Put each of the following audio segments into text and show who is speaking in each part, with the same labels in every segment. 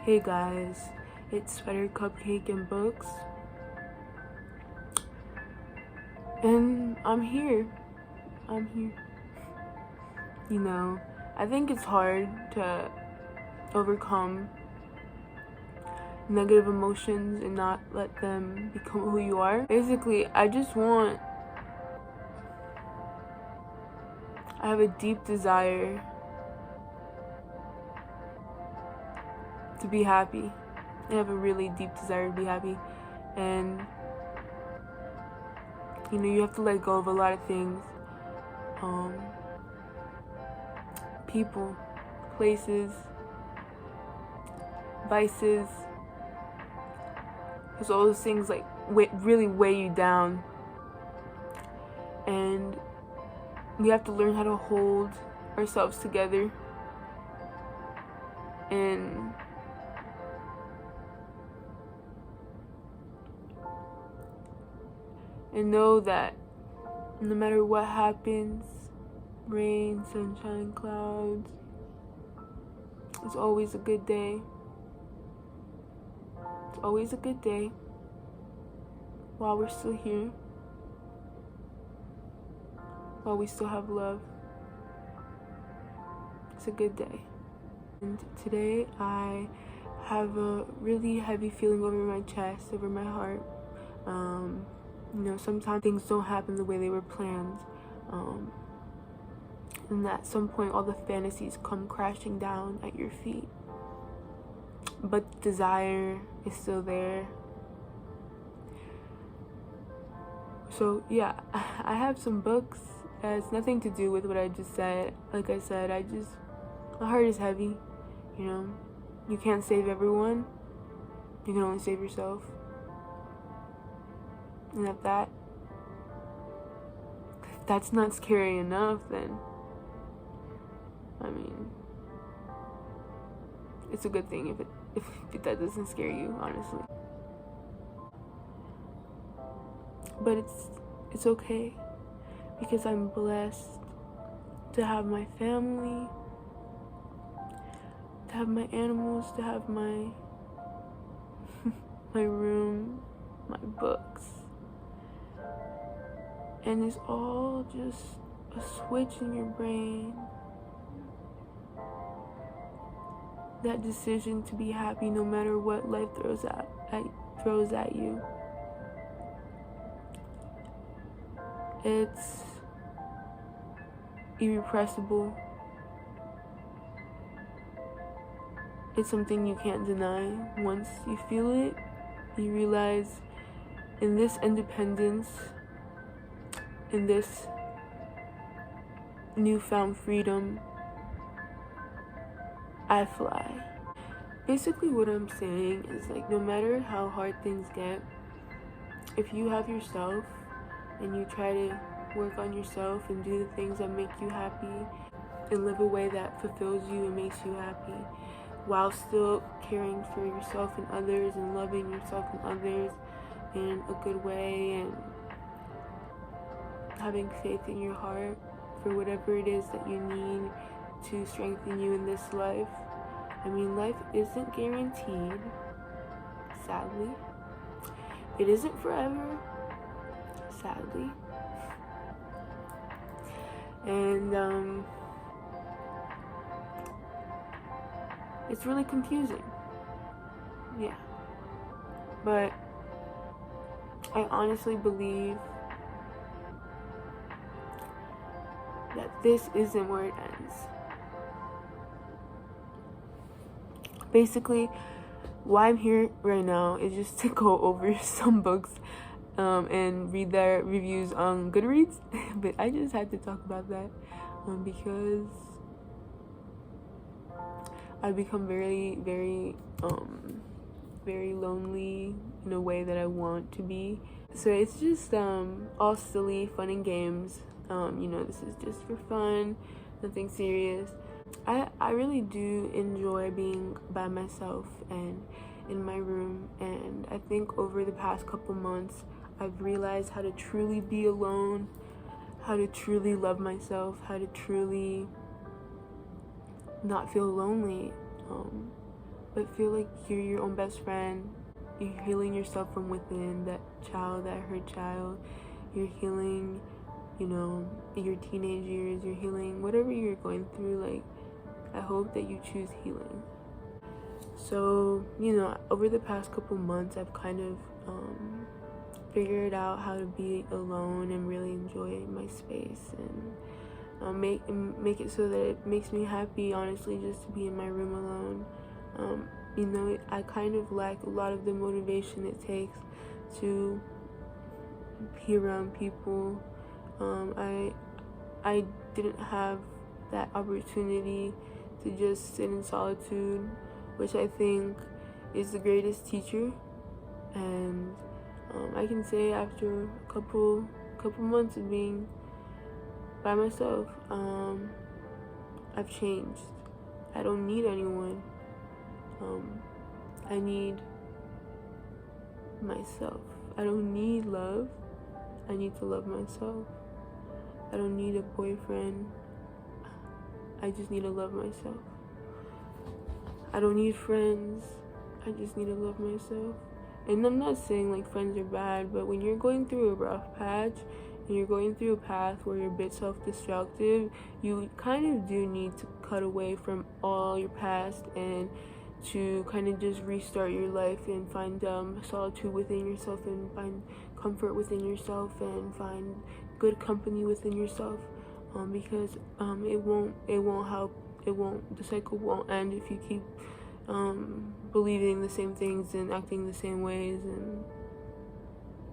Speaker 1: Hey guys, it's Spider Cupcake and Books, and I'm here. You know, I think it's hard to overcome negative emotions and not let them become who you are. Basically, I have a deep desire to be happy. I have a really deep desire to be happy, and you have to let go of a lot of things. People, places, vices, because all those things really weigh you down, and we have to learn how to hold ourselves together and know that no matter what happens, rain, sunshine, clouds, it's always a good day. It's always a good day while we're still here, while we still have love. It's a good day. And today I have a really heavy feeling over my chest, over my heart. Sometimes things don't happen the way they were planned. And at some point all the fantasies come crashing down at your feet. But desire is still there. So yeah, I have some books that has nothing to do with what I just said. Like I said, my heart is heavy. You can't save everyone. You can only save yourself. And if that's not scary enough, then it's a good thing if that doesn't scare you, honestly. But it's okay, because I'm blessed to have my family, to have my animals, to have my my room, my books. And it's all just a switch in your brain. That decision to be happy no matter what life throws at you. It's irrepressible. It's something you can't deny. Once you feel it, you realize in this independence, in this newfound freedom, I fly. Basically what I'm saying is, no matter how hard things get, if you have yourself and you try to work on yourself and do the things that make you happy and live a way that fulfills you and makes you happy, while still caring for yourself and others and loving yourself and others in a good way, and having faith in your heart for whatever it is that you need to strengthen you in this life. Life isn't guaranteed, sadly. It isn't forever, sadly. And it's really confusing. Yeah. But I honestly believe that this isn't where it ends. Basically, why I'm here right now is just to go over some books and read their reviews on Goodreads. But I just had to talk about that because I've become very, very, very lonely in a way that I want to be. So it's just all silly, fun and games. This is just for fun, nothing serious. I really do enjoy being by myself and in my room, and I think over the past couple months I've realized how to truly be alone, how to truly love myself, how to truly not feel lonely. but feel like you're your own best friend. You're healing yourself from within, that hurt child. You're healing, your teenage years. You're healing whatever you're going through. Like, I hope that you choose healing. So, over the past couple months, I've kind of figured out how to be alone and really enjoy my space, and make it so that it makes me happy, honestly, just to be in my room alone. I kind of lack a lot of the motivation it takes to be around people. I didn't have that opportunity to just sit in solitude, which I think is the greatest teacher. And I can say after a couple months of being by myself, I've changed. I don't need anyone. I need myself. I don't need love. I need to love myself. I don't need a boyfriend. I just need to love myself. I don't need friends. I just need to love myself. And I'm not saying like friends are bad, but when you're going through a rough patch and you're going through a path where you're a bit self-destructive, you kind of do need to cut away from all your past and to kind of just restart your life and find solitude within yourself, and find comfort within yourself, and find good company within yourself, because it won't help. The cycle won't end if you keep believing the same things and acting the same ways. And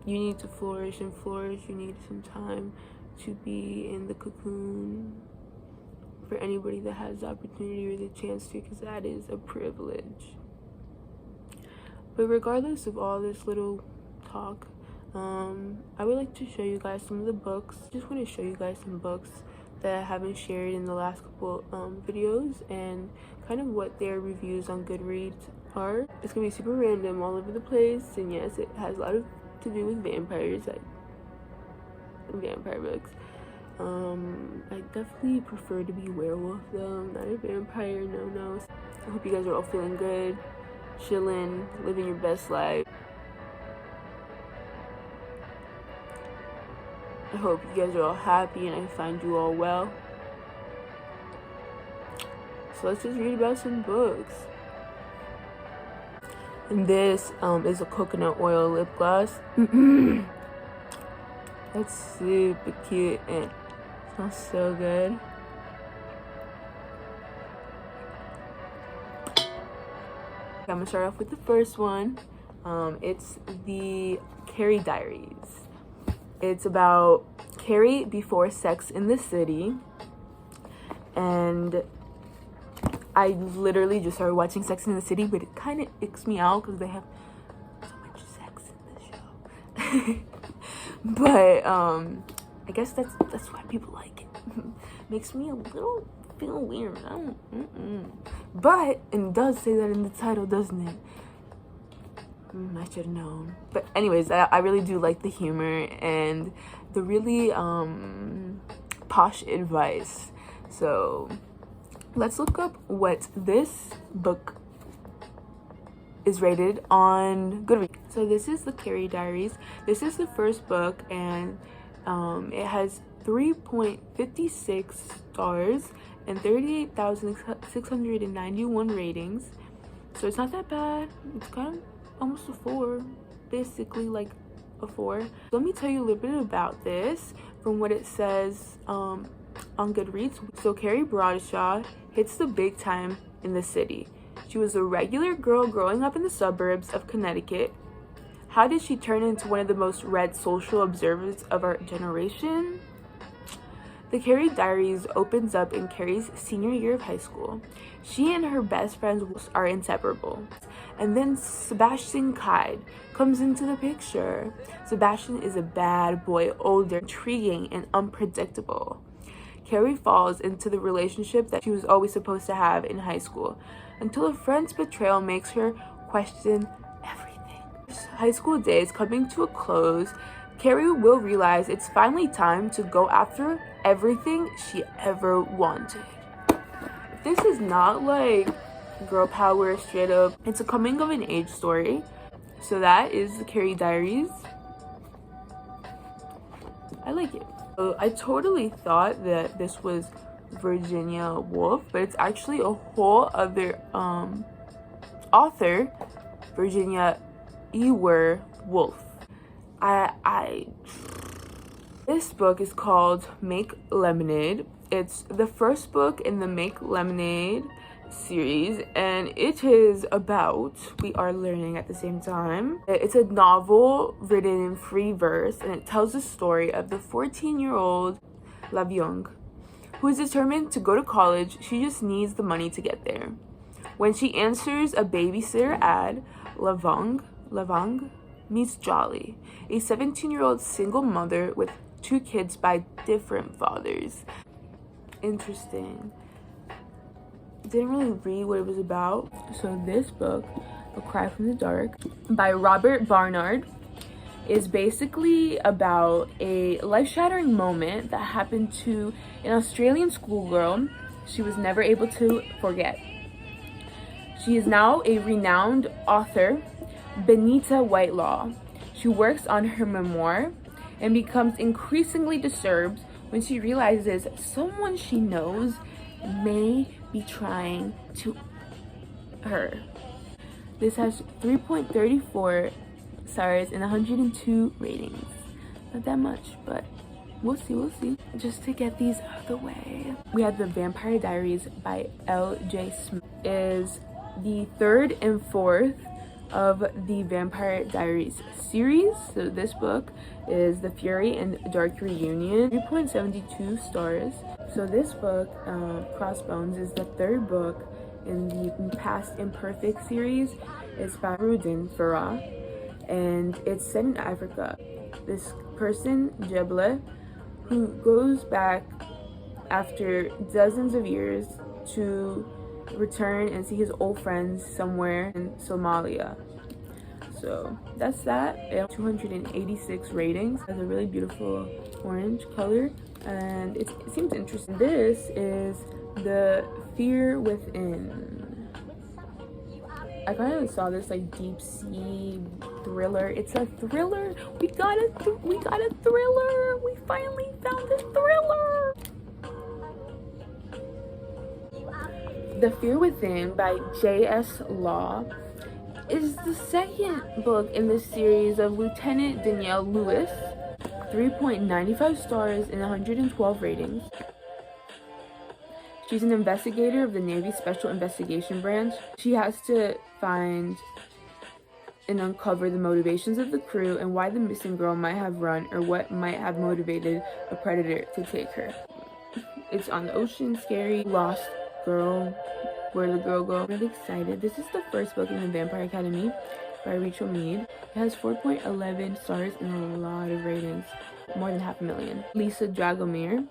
Speaker 1: you need to flourish, you need some time to be in the cocoon, for anybody that has the opportunity or the chance to, because that is a privilege. But regardless of all this little talk, I would like to show you guys some of the books. Just want to show you guys some books that I haven't shared in the last couple videos, and kind of what their reviews on Goodreads are. It's gonna be super random, all over the place, and yes, it has a lot to do with vampires, like vampire books. I definitely prefer to be a werewolf though, not a vampire. No. I hope you guys are all feeling good, chilling, living your best life. I hope you guys are all happy and I find you all well. So let's just read about some books. And this is a coconut oil lip gloss. That's super cute and smells so good. I'm gonna start off with the first one. It's the Carrie Diaries. It's about Carrie before Sex in the City, and I literally just started watching Sex in the City, but it kind of icks me out because they have so much sex in the show. But I guess that's why people like it. Makes me a little feel weird. But it does say that in the title, doesn't it? I should have known. But anyways, I really do like the humor and the really posh advice. So let's look up what this book is rated on Goodreads. So this is the Carrie Diaries. This is the first book, and it has 3.56 stars and 38,691 ratings. So it's not that bad. It's kind of almost a 4, basically like a 4. Let me tell you a little bit about this from what it says on Goodreads. So Carrie Bradshaw hits the big time in the city. She was a regular girl growing up in the suburbs of Connecticut. How did she turn into one of the most read social observers of our generation? The Carrie Diaries opens up in Carrie's senior year of high school. She and her best friends are inseparable. And then Sebastian Kyde comes into the picture. Sebastian is a bad boy, older, intriguing, and unpredictable. Carrie falls into the relationship that she was always supposed to have in high school, until a friend's betrayal makes her question everything. High school days coming to a close, Carrie will realize it's finally time to go after everything she ever wanted. This is not like girl power straight up. It's a coming of an age story. So that is the Carrie Diaries. I like it. So I totally thought that this was Virginia Woolf, but it's actually a whole other author, Virginia Ewer Wolf. This book is called Make Lemonade. It's the first book in the Make Lemonade series, and it is about, we are learning at the same time, it's a novel written in free verse, and it tells the story of the 14-year-old Lavyong, who is determined to go to college. She just needs the money to get there. When she answers a babysitter ad, Lavang meets Jolly, a 17-year-old single mother with 2 kids by different fathers. Interesting. Didn't really read what it was about. So this book, A Cry from the Dark, by Robert Barnard, is basically about a life-shattering moment that happened to an Australian schoolgirl she was never able to forget. She is now a renowned author, Benita Whitelaw. She works on her memoir and becomes increasingly disturbed when she realizes someone she knows may be trying to her. This has 3.34 stars and 102 ratings. Not that much, but we'll see. Just to get these out of the way, we have The Vampire Diaries by L.J. Smith. Is the 3rd and 4th of the Vampire Diaries series. So this book is The Fury and Dark Reunion, 3.72 stars. So this book, Crossbones, is the 3rd book in the Past Imperfect series. It's by Rudin Farah, and it's set in Africa. This person, Jeble, who goes back after dozens of years to return and see his old friends somewhere in Somalia. So that's that. It has 286 ratings. It has a really beautiful orange color, and it seems interesting. This is The Fear Within. I kind of saw this like deep sea thriller. It's a thriller. We got a thriller. We finally found a thriller. The Fear Within by J.S. Law is the 2nd book in the series of Lieutenant Danielle Lewis, 3.95 stars and 112 ratings. She's an investigator of the Navy Special Investigation Branch. She has to find and uncover the motivations of the crew and why the missing girl might have run, or what might have motivated a predator to take her. It's on the ocean, scary, lost girl, where the girl go. I'm really excited. This is the 1st book in the Vampire Academy by Rachel Mead. It has 4.11 stars and a lot of ratings, more than 500,000. Lisa Dragomir.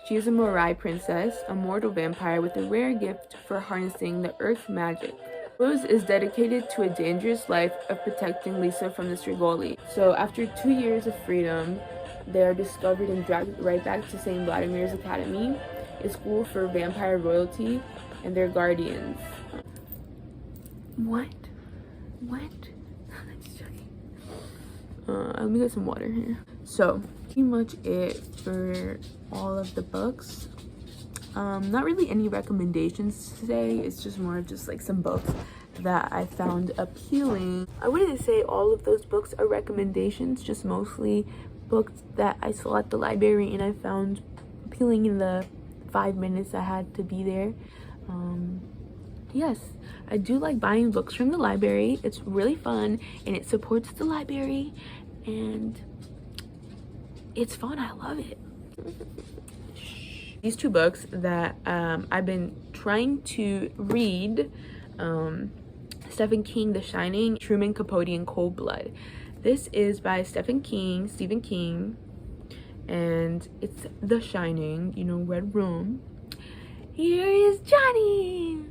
Speaker 1: She is a Morai princess, a mortal vampire with a rare gift for harnessing the earth magic. Rose is dedicated to a dangerous life of protecting Lisa from the Strigoi. So after 2 years of freedom, they are discovered and dragged right back to St. Vladimir's Academy, a school for vampire royalty and their guardians. What? I'm just joking. Let me get some water here. So, pretty much it for all of the books. Not really any recommendations today. It's just more of just like some books that I found appealing. I wouldn't say all of those books are recommendations, just mostly books that I saw at the library and I found appealing in the 5 minutes I had to be there. Yes, I do like buying books from the library. It's really fun and it supports the library and it's fun. I love it. These 2 books that I've been trying to read, Stephen King, The Shining, Truman Capote, and Cold Blood. This is by Stephen King, and it's The Shining, you know, Red Room. Here is Johnny!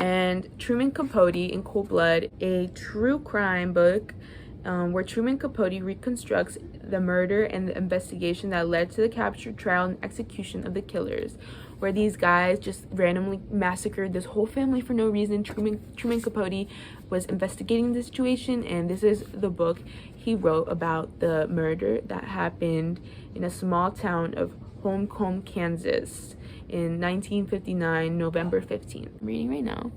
Speaker 1: And Truman Capote in Cold Blood, a true crime book where Truman Capote reconstructs the murder and the investigation that led to the capture, trial, and execution of the killers. where these guys just randomly massacred this whole family for no reason. Truman Capote was investigating the situation, and this is the book he wrote about the murder that happened in a small town of Holcomb, Kansas in 1959, November 15th. I'm reading right now.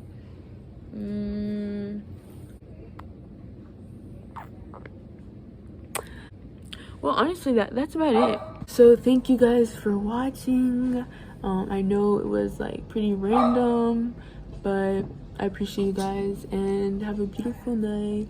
Speaker 1: Well, honestly, that's about it. So thank you guys for watching. I know it was like pretty random, but I appreciate you guys, and have a beautiful night.